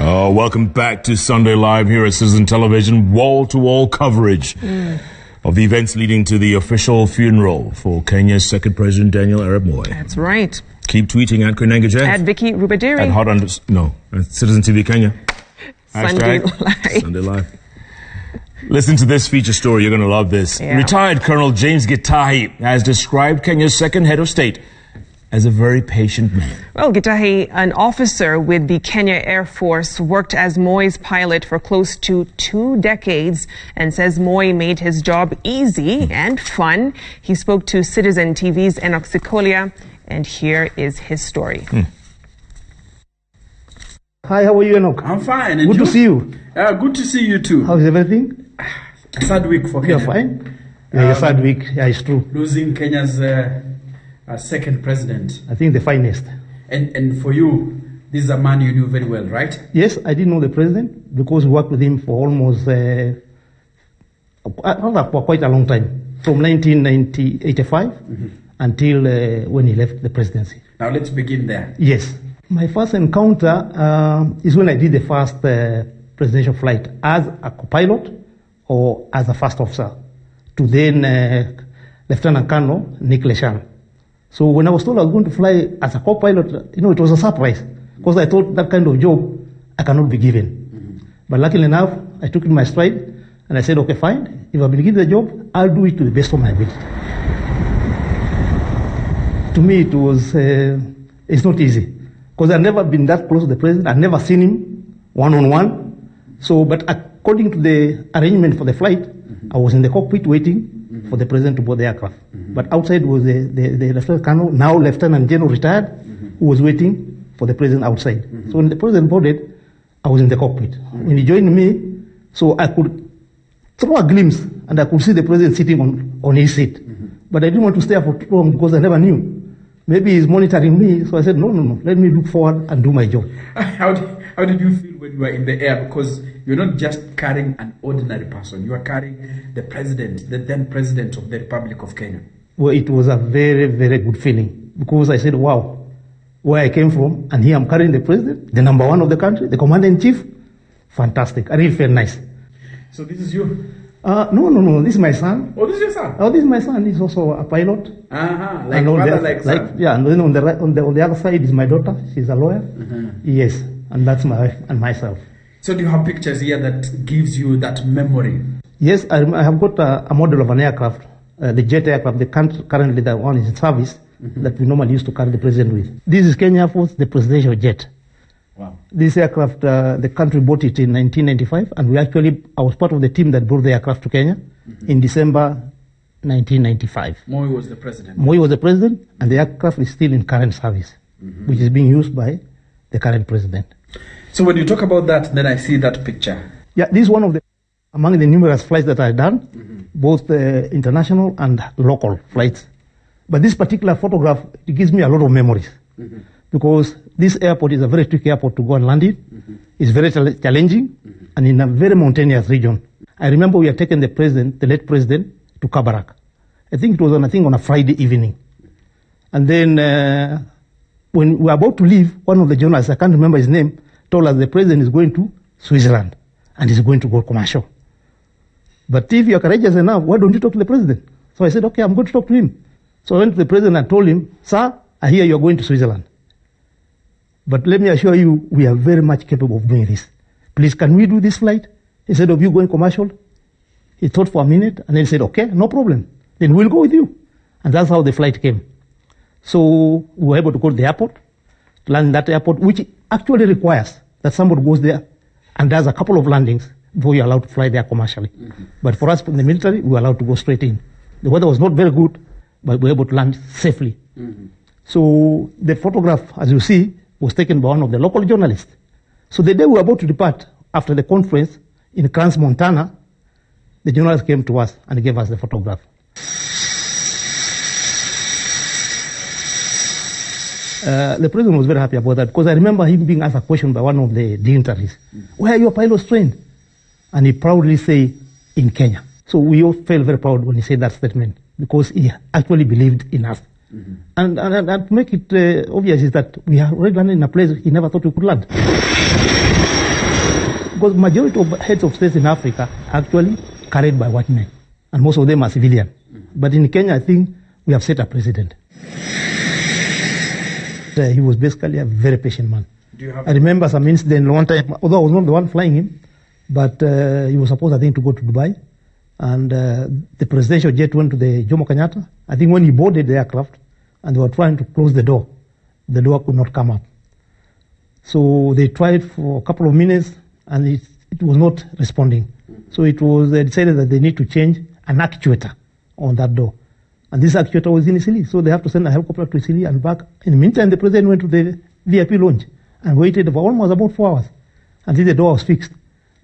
Welcome back to Sunday Live here at Citizen Television. Wall-to-wall coverage of the events leading to the official funeral for Kenya's second president, Daniel Arap Moi. That's right. Keep tweeting at Koinange Jeff. At Vicky Rubadiri. At Citizen TV Kenya. Sunday Live. Sunday Live. Listen to this feature story. You're going to love this. Yeah. Retired Colonel James Gitahi has described Kenya's second head of state as a very patient man. Well, Gitahi, an officer with the Kenya Air Force, worked as Moi's pilot for close to 2 decades and says Moi made his job easy and fun. He spoke to Citizen TV's Enock Sikolia, and here is his story. Hi, how are you, Enock? I'm fine. And good you? To see you. Good to see you too. How's everything? A sad week for Kenya. You're fine? Yeah, a sad week. Yeah, it's true. Losing Kenya's second president. I think the finest. And for you, this is a man you knew very well, right? Yes, I did know the president because we worked with him for almost for quite a long time, from 1985 until when he left the presidency. Now let's begin there. Yes. My first encounter is when I did the first presidential flight as a co-pilot or as a first officer to then Lieutenant Colonel Nick Lesham. So when I was told I was going to fly as a co-pilot, it was a surprise because I thought that kind of job I cannot be given. But luckily enough, I took it in my stride and I said, okay, fine. If I've been given the job, I'll do it to the best of my ability. To me, it was, it's not easy because I've never been that close to the president. I've never seen him one-on-one. So, but according to the arrangement for the flight, I was in the cockpit waiting for the president to board the aircraft. But outside was the Lieutenant Colonel, now Lieutenant General retired, who was waiting for the president outside. So when the president boarded, I was in the cockpit. When he joined me, so I could throw a glimpse and I could see the president sitting on his seat. But I didn't want to stay for too long because I never knew. Maybe he's monitoring me, so I said, no, let me look forward and do my job. How did you feel when you were in the air? Because you're not just carrying an ordinary person, you are carrying the president, the then president of the Republic of Kenya. Well, it was a very, very good feeling because I said, wow, where I came from, and here I'm carrying the president, the number one of the country, the commander-in-chief. Fantastic. I really felt nice. So this is you? No. This is my son. Oh, this is your son? Oh, this is my son. He's also a pilot. Like father, like son. Yeah, and then on the other side is my daughter. She's a lawyer. Yes, and that's my wife and myself. So do you have pictures here that gives you that memory? Yes, I have got a model of an aircraft, the jet aircraft, currently the one is in service, that we normally used to carry the president with. This is Kenya Air Force, the presidential jet. Wow. This aircraft, the country bought it in 1995, and I was part of the team that brought the aircraft to Kenya in December 1995. Moi was the president. Moi was the president, and the aircraft is still in current service, which is being used by the current president. So when you talk about that, then I see that picture. Yeah, this is one of among the numerous flights that I've done, both international and local flights. But this particular photograph, it gives me a lot of memories. Because this airport is a very tricky airport to go and land in. It's very challenging and in a very mountainous region. I remember we had taken the late president, to Kabarak. I think it was on a Friday evening. And then when we were about to leave, one of the journalists, I can't remember his name, told us the president is going to Switzerland and he's going to go commercial. But if you're courageous enough, why don't you talk to the president? So I said, okay, I'm going to talk to him. So I went to the president and told him, sir, I hear you're going to Switzerland. But let me assure you, we are very much capable of doing this. Please, can we do this flight? Instead of you going commercial? He thought for a minute and then said, okay, no problem. Then we'll go with you. And that's how the flight came. So we were able to go to the airport, to land in that airport, which actually requires that somebody goes there and does a couple of landings before you're allowed to fly there commercially. But for us in the military, we were allowed to go straight in. The weather was not very good, but we were able to land safely. So the photograph, as you see, was taken by one of the local journalists. So the day we were about to depart, after the conference in Crans, Montana, the journalist came to us and gave us the photograph. The president was very happy about that because I remember him being asked a question by one of the dignitaries. Where are your pilots trained? And he proudly said, in Kenya. So we all felt very proud when he said that statement because he actually believed in us. And to make it obvious is that we are already landing in a place he never thought we could land. Because majority of heads of states in Africa are actually carried by white men, and most of them are civilian. But in Kenya, I think we have set a precedent. He was basically a very patient man. I remember some incident one time, although I was not the one flying him, but he was supposed, I think, to go to Dubai. And the presidential jet went to the Jomo Kenyatta. I think when he boarded the aircraft and they were trying to close the door could not come up. So they tried for a couple of minutes and it was not responding. So it was decided that they need to change an actuator on that door. And this actuator was in Isili, so they have to send a helicopter to Isili and back. In the meantime, the president went to the VIP lounge and waited for almost about 4 hours until the door was fixed.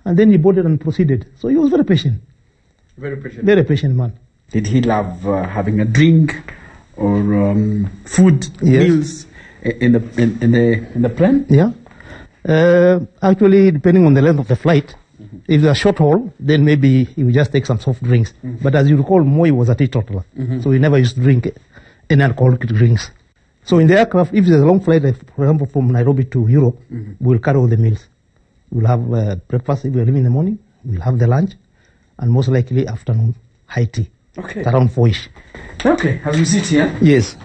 And then he boarded and proceeded. So he was very patient. Very patient. Very patient man. Did he love having a drink or food, meals in the plane? Yeah. Actually, depending on the length of the flight, if it's a short haul, then maybe he would just take some soft drinks. But as you recall, Moi was a teetotaler, so he never used to drink any alcoholic drinks. So in the aircraft, if there's a long flight, like for example from Nairobi to Europe, we'll carry all the meals. We'll have breakfast if we're leaving in the morning, we'll have the lunch, and most likely afternoon high tea. Okay. Around 4-ish. Okay, as we sit here. Yes.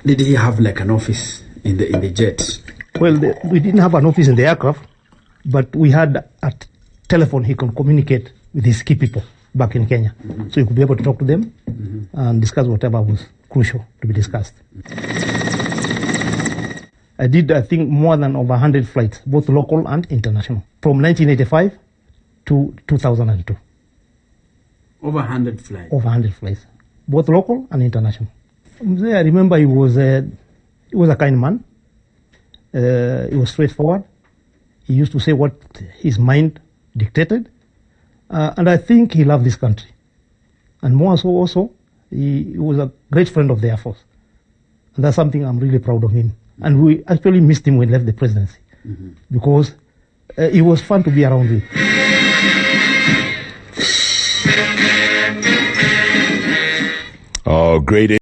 Did he have like an office in the jet? Well, we didn't have an office in the aircraft, but we had a telephone he could communicate with his key people back in Kenya. So he could be able to talk to them and discuss whatever was crucial to be discussed. I did, I think, more than over 100 flights, both local and international, from 1985 to 2002. Over 100 flights? Over 100 flights, both local and international. I remember he was a kind man. He was straightforward. He used to say what his mind dictated. And I think he loved this country. And more so also, he was a great friend of the Air Force. And that's something I'm really proud of him. And we actually missed him when he left the presidency. Because it was fun to be around him. Oh, great.